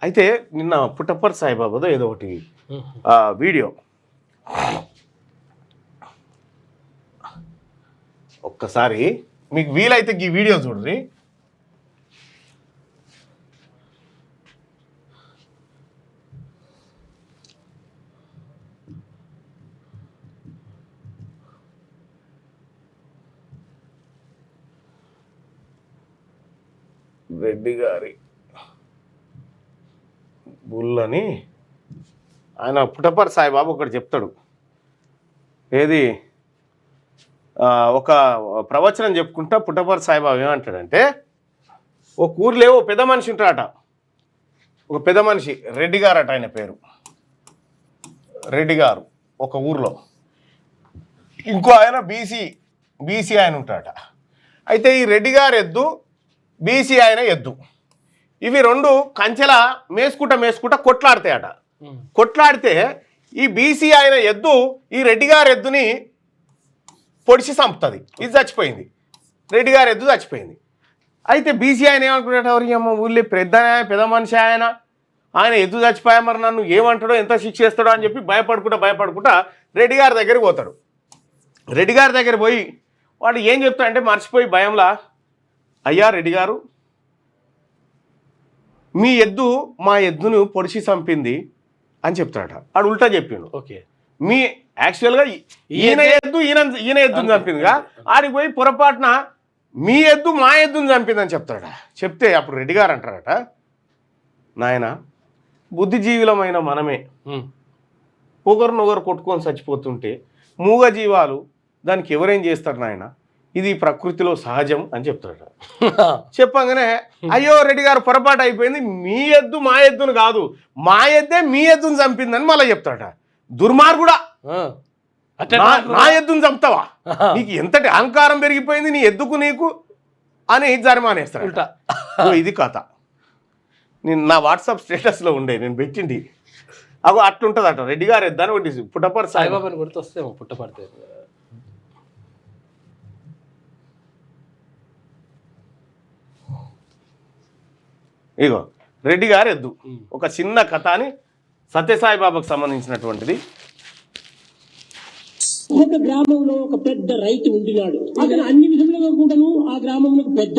అయితే నిన్న పుట్టప్పర్ సాయిబాబాదో ఏదో ఒకటి వీడియో ఒక్కసారి మీకు వీలైతే ఈ వీడియో చూడండి. రెడ్డి గారి బుల్లని ఆయన పుట్టప్పర్ సాయిబాబు ఒకటి చెప్తాడు. ఏది ఒక ప్రవచనం చెప్పుకుంటా పుట్టప్పర్ సాయిబాబు ఏమంటాడంటే, ఒక ఊర్లో ఓ పెద్ద మనిషి ఉంటాడట. ఒక పెద్ద మనిషి రెడ్డి గారు అట, ఆయన పేరు రెడ్డి గారు. ఒక ఊర్లో ఇంకో ఆయన బీసీ ఆయన ఉంటాడట. అయితే ఈ రెడ్డి గారు ఎద్దు, బీసీ ఆయన ఎద్దు, ఇవి రెండు కంచెల మేసుకుంటా కొట్లాడతాయట. కొట్లాడితే ఈ బీసీ ఆయన ఎద్దు ఈ రెడ్డి గారి ఎద్దుని పొడిచి చంపుతుంది. ఇది చచ్చిపోయింది, రెడ్డి గారి ఎద్దు చచ్చిపోయింది. అయితే బీసీ ఆయన ఏమనుకున్నాడు, ఎవరికి అమ్మ ఊళ్ళో పెద్ద మనిషి ఆయన ఎద్దు చచ్చిపోయా, మరి నన్ను ఏమంటాడో ఎంత శిక్ష చేస్తాడో అని చెప్పి భయపడుకుంటా రెడ్డి గారి దగ్గరికి పోతాడు. రెడ్డి గారి దగ్గర పోయి వాడు ఏం చెప్తాడంటే, మర్చిపోయి భయంలా, అయ్యా రెడ్డి గారు, మీ ఎద్దు మా ఎద్దును పొడిచి చంపింది అని చెప్తాడట. వాడు ఉల్టా చెప్పిండు. ఓకే, మీ యాక్చువల్గా ఈయన ఎద్దుని చంపిందిగా, ఆడికి పోయి పొరపాటున మీ ఎద్దు మా ఎద్దుని చంపిందని చెప్తాడట. చెప్తే అప్పుడు రెడ్డి గారు అంటారట, నాయన బుద్ధిజీవులమైన మనమే ఒకరినొకరు కొట్టుకొని చచ్చిపోతుంటే మూగ జీవాలు దానికి ఎవరేం చేస్తారు నాయన, ఇది ప్రకృతిలో సహజం అని చెప్తాడు. చెప్పగానే అయ్యో రెడ్డి గారు పొరపాటు అయిపోయింది, మీ ఎద్దు మా ఎద్దును కాదు, మా ఎద్దే మీ ఎద్దును చంపిందని మళ్ళీ చెప్తాడ. దుర్మార్గుడా, నా ఎద్దును చంపుతావా, నీకు ఎంతటి అహంకారం పెరిగిపోయింది నీ ఎద్దుకు నీకు అని జరిమానేస్తాడు. ఇది కథ. నేను నా వాట్సాప్ స్టేటస్లో ఉండే, నేను పెట్టింది అగో అట్లుంటుందట. రెడ్డి గారు ఎద్దాని ఒకటి పుట్టప్పర్ సాయిబాబాని గుర్తొస్తే పుట్టపడితే ఇగో రెడ్డి గారు ఎద్దు. ఒక చిన్న కథ అని సత్యసాయిబాబాకు సంబంధించినటువంటిది. ఒక గ్రామంలో ఒక పెద్ద రైతు ఉండినాడు. అతను అన్ని విధములుగా కూడాను ఆ గ్రామంలో పెద్ద.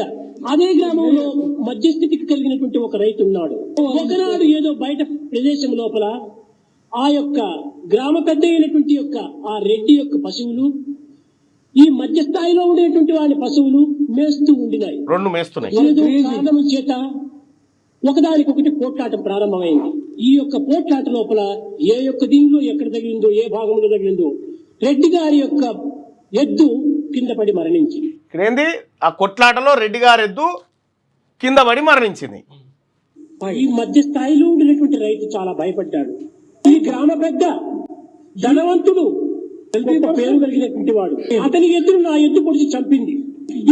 అదే గ్రామంలో మధ్యస్థితికి కలిగినటువంటి ఒక రైతు ఉన్నాడు. ఒకనాడు ఏదో బయట ప్రదేశం లోపల ఆ యొక్క గ్రామ పెద్ద అయినటువంటి యొక్క ఆ రెడ్డి యొక్క పశువులు ఈ మధ్య స్థాయిలో ఉండేటువంటి వాడి పశువులు మేస్తూ ఉండినాయి. రెండు మేస్తున్నాయి. ఏదో కారణం చేత ఒకదానికొకటి పోట్లాటం ప్రారంభమైంది. ఈ యొక్క పోట్లాట లోపల ఏ యొక్క దీనిలో ఎక్కడ తగిలిందో, ఏ భాగంలో తగిలిందో రెడ్డి గారి యొక్క ఎద్దు కింద పడి మరణించింది. ఏంది ఆ కొట్లాటలో రెడ్డి గారి ఎద్దు కింద పడి మరణించింది. ఈ మధ్య స్థాయిలో ఉండినటువంటి రైతు చాలా భయపడ్డాడు. ఈ గ్రామ పెద్ద ధనవంతుడు, పేరు కలిగినటువంటి వాడు, అతని ఎద్దును నా ఎద్దు పొడిచి చంపింది.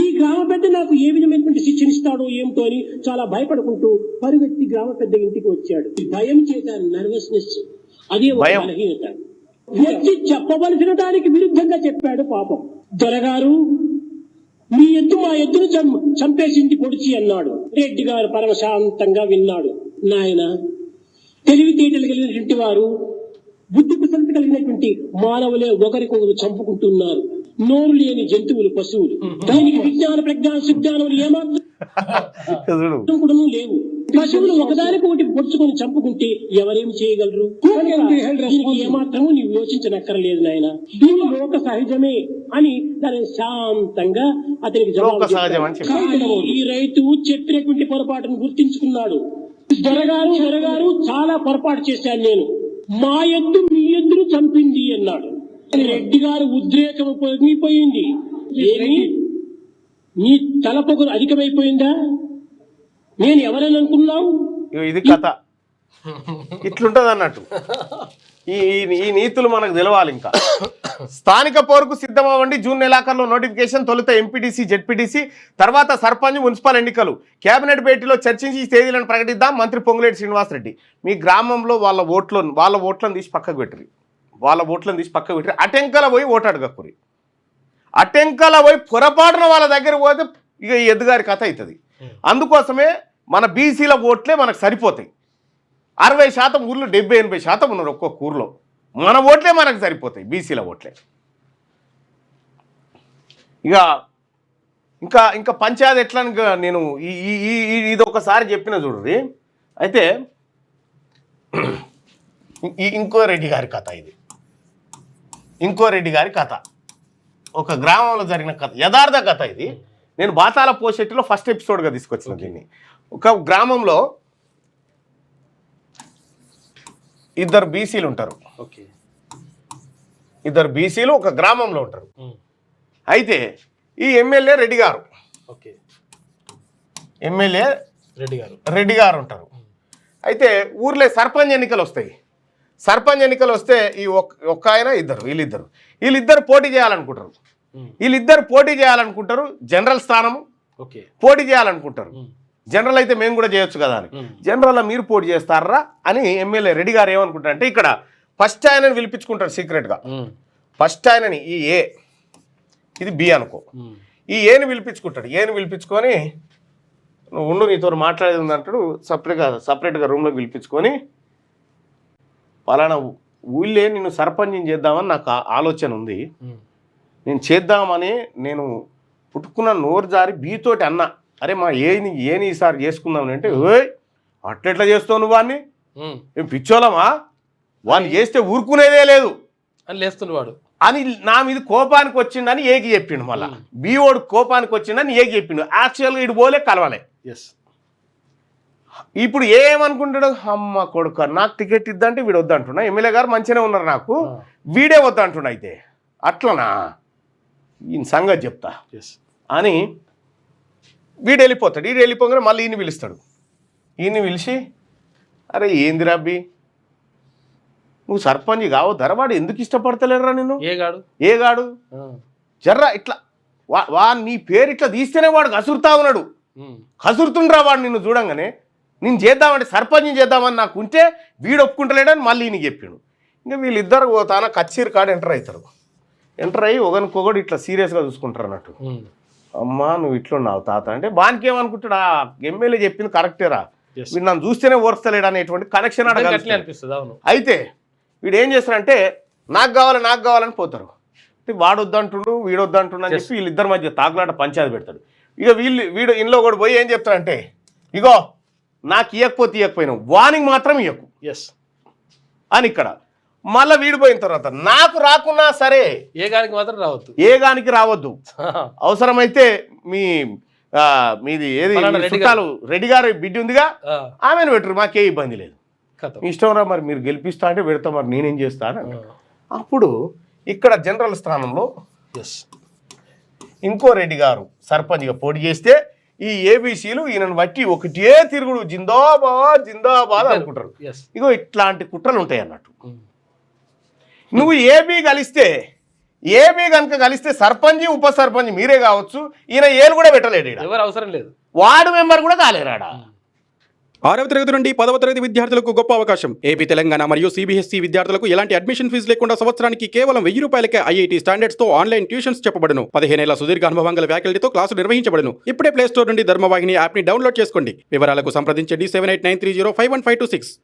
ఈ గ్రామ పెద్ద నాకు ఏ విధమైనటువంటి శిక్షణిస్తాడో ఏమిటో అని చాలా భయపడుకుంటూ పరిగెత్తి గ్రామ పెద్ద ఇంటికి వచ్చాడు. భయం చేత నర్వస్నెస్, అదే బలహీనత. వ్యక్తి చెప్పవలసిన దానికి విరుద్ధంగా చెప్పాడు. పాపం, దొరగారు మీ ఎద్దు మా ఎద్దును చంపేసింది పొడిచి అన్నాడు. రెడ్డి గారు పరమశాంతంగా విన్నాడు. నాయన, తెలివితేటలు కలిగినటువంటి వారు, బుద్ధి కుశలత కలిగినటువంటి మానవులే ఒకరికొకరు చంపుకుంటున్నారు. నోరు లేని జంతువులు, పశువులు, దానికి విజ్ఞాన ప్రజ్ఞాన సుజ్ఞానములు ఏమాత్రం కూడా లేవు. పశువులు ఒకదానికొకటి పొడుచుకొని చంపుకుంటే ఎవరేమి చేయగలరు? ఏమాత్రము నీవు యోచించనక్కర్లేదు నాయన, దీని లోక సహజమే అని దాని శాంతంగా అతనికి జవాబు. ఈ రైతు చెప్పినటువంటి పొరపాటును గుర్తించుకున్నాడు. దొరగారు చాలా పొరపాటు చేశాను నేను, మా ఎద్దు మీ ఎద్దును చంపింది అన్నాడు. రెడ్డి గారు ఉద్రేకం పొంగిపోయింది. ఏమి నీ తలపొగరు అధికమైపోయిందా? నేను ఎవరని అనుకున్నావు? ఇది కథ ఇట్లుంటది అన్నట్టు. ఈ నీతులు మనకు తెలవాలి. ఇంకా స్థానిక పోరుకు సిద్ధమవ్వండి. జూన్ నెలాఖరులో నోటిఫికేషన్. తొలుత ఎంపీటీసీ, జెడ్పీటీసీ, తర్వాత సర్పంచ్, మున్సిపల్ ఎన్నికలు. కేబినెట్ భేటీలో చర్చించి తేదీలను ప్రకటిద్దాం. మంత్రి పొంగులేటి శ్రీనివాసరెడ్డి. మీ గ్రామంలో వాళ్ళ ఓట్లను తీసి పక్కకు పెట్టరు. అటెంకల పోయి ఓటు అడగకురి. అటెంకల పోయి పొరపాటున వాళ్ళ దగ్గర పోతే ఇక ఈ ఎద్దుగారి కథ అవుతుంది. అందుకోసమే మన బీసీల ఓట్లే మనకు సరిపోతాయి. 60% ఊర్లో 70-80% ఉన్నారు ఒక్కొక్క ఊర్లో. మన ఓట్లే మనకు సరిపోతాయి, బీసీల ఓట్లే. ఇక ఇంకా ఇంకా పంచాయతీ ఎట్లా అని నేను ఇది ఒకసారి చెప్పిన చూడండి. అయితే ఇంకో రెడ్డి గారి కథ ఇది, ఇంకో రెడ్డి గారి కథ, ఒక గ్రామంలో జరిగిన కథ, యథార్థ కథ ఇది. నేను బాతాల పోషెట్టిలో ఫస్ట్ ఎపిసోడ్గా తీసుకొచ్చిన దీన్ని. ఒక గ్రామంలో ఇద్దరు బీసీలు ఉంటారు. ఓకే, ఇద్దరు బీసీలు ఒక గ్రామంలో ఉంటారు. అయితే ఈ ఎమ్మెల్యే రెడ్డి గారు, ఓకే, ఎమ్మెల్యే రెడ్డి గారు ఉంటారు. అయితే ఊర్లో సర్పంచ్ ఎన్నికలు వస్తాయి. సర్పంచ్ ఎన్నికలు వస్తే ఈ ఒక్క ఆయన వీళ్ళిద్దరు పోటీ చేయాలనుకుంటారు. జనరల్ స్థానము పోటీ చేయాలనుకుంటారు. జనరల్ అయితే మేము కూడా చేయొచ్చు కదా అని. జనరల్లో మీరు పోటీ చేస్తారా అని ఎమ్మెల్యే రెడ్డి గారు ఏమనుకుంటారంటే, ఇక్కడ ఫస్ట్ ఆయనని పిలిపించుకుంటారు సీక్రెట్గా. ఫస్ట్ ఆయనని ఈ ఏ, ఇది బి అనుకో, ఈ ఏని పిలిపించుకుంటాడు. ఏని పిలిపించుకొని, నువ్వు ఉండు నీతో మాట్లాడేది ఉంది అంటాడు. సపరేట్గా రూమ్లో పిలిపించుకొని, పలానా ఊళ్ళే నిన్ను సర్పంచం చేద్దామని నాకు ఆలోచన ఉంది, నేను చేద్దామని నేను పుట్టుకున్న నోరు జారి బీతోటి అన్నా, అరే మా ఏని ఈసారి చేసుకుందామని అంటే, ఓయ్ అట్లెట్లా చేస్తావు నువ్వు వాడిని, మేము పిచ్చోళమా, వాడిని చేస్తే ఊరుకునేదే లేదు అని లేస్తున్నాడు అని నా మీద కోపానికి వచ్చిండని ఏకి చెప్పిండు. మళ్ళా బీఓడు కోపానికి వచ్చిండని ఏకి చెప్పిండు. యాక్చువల్గా ఇటు పోలే కలవాలే. ఇప్పుడు ఏమనుకుంటాడు, అమ్మ కొడుక నాకు టికెట్ ఇద్దంటే వీడు వద్దంటున్నా, ఎమ్మెల్యే గారు మంచిగానే ఉన్నారు నాకు, వీడే వద్దంటున్నా, అయితే అట్లనా ఈయన సంగతి చెప్తా అని వీడు వెళ్ళిపోతాడు. వీడు వెళ్ళిపోగానే మళ్ళీ ఈయన పిలుస్తాడు. ఈయన్ని పిలిచి, అరే ఏంది రబ్బీ నువ్వు సర్పంచ్ కావద్దారా, వాడు ఎందుకు ఇష్టపడతలేరా నిన్ను, ఏగాడు జర్రా ఇట్లా నీ పేరు ఇట్లా తీస్తేనే వాడు కసురుతా ఉన్నాడు, కసురుతుండ్రా వాడు నిన్ను చూడంగానే, నేను చేద్దామంటే సర్పంచ్ చేద్దామని నాకు ఉంటే వీడు ఒప్పుకుంటలేడని మళ్ళీ ఈయన చెప్పిండు. ఇంకా వీళ్ళిద్దరు పోతాన కచ్చీరు కాడ ఎంటర్ అవుతారు. ఎంటర్ అయ్యి ఒకరికొకడు ఇట్లా సీరియస్గా చూసుకుంటారు అన్నట్టు. అమ్మా నువ్వు ఇట్లున్నావు తాత అంటే, బానికి ఏమనుకుంటాడు, ఆ ఎమ్మెల్యే చెప్పింది కరెక్టేరా, వీడు నన్ను చూస్తేనే ఓర్స్తలేడు అనేటువంటి కనెక్షన్ అనిపిస్తుంది. అయితే వీడు ఏం చేస్తారంటే, నాకు కావాలని పోతారు. వాడు వద్దంటుండు వీడు వద్దంటుండు అని చెప్పి వీళ్ళిద్దరి మధ్య తాకులాట పంచాయతీ పెడతాడు. ఇక వీడు ఇంట్లో కూడా పోయి ఏం చెప్తారంటే, ఇగో నాకు ఇవ్వకపోయినావు, వానికి మాత్రం ఇవ్వకు అని. ఇక్కడ మళ్ళీ వీడిపోయిన తర్వాత నాకు రాకున్నా సరే ఏగానికి రావద్దు, అవసరమైతే మీది ఏది చుట్టాలు రెడ్డి గారి బిడ్డ ఉందిగా ఆమెను పెట్టరు, మాకే ఇబ్బంది లేదు, ఇష్టం రా, మరి మీరు గెలిపిస్తా అంటే పెడతా, మరి నేనేం చేస్తాను. అప్పుడు ఇక్కడ జనరల్ స్థానంలో ఇంకో రెడ్డి గారు సర్పంచ్గా పోటీ చేస్తే ఈ ఏబీసీలు ఈయనను బట్టి ఒకటే తిరుగుడు జిందాబాద్ జిందాబాద్ అనుకుంటారు. ఇగో ఇట్లాంటి కుట్రలు ఉంటాయి అన్నట్టు. నువ్వు ఏబీ కనుక కలిస్తే సర్పంచ్ ఉప సర్పంచ్ మీరే కావచ్చు, ఈయన ఏలు కూడా పెట్టలేడు, ఎవరు అవసరం లేదు, వార్డు మెంబర్ కూడా కాలేరాడా. 6వ తరగతి నుండి 10వ తరగతి విద్యార్థులకు గొప్ప అవకాశం. ఏపీ, తెలంగాణ మరియు సిబిఎస్ఈ విద్యార్థులకు ఎలాంటి అడ్మిషన్ ఫీజు లేకుండా సంవత్సరానికి కేవలం 1000 రూపాయలకే ఐఐటీ స్టాండర్డ్స్ తో ఆన్లైన్ ట్యూషన్స్ చెప్పబడును. 15 ఏళ్ల సుదీర్ఘ అనుభవం గల ఫ్యాకల్టీతో క్లాసులు నిర్వహించబడును. ఇప్పుడే ప్లే స్టోర్ నుండి ధర్మవాహిని యాప్ ని డౌన్లోడ్ చేసుకోండి. వివరాలకు సంప్రదించండి 7893051526.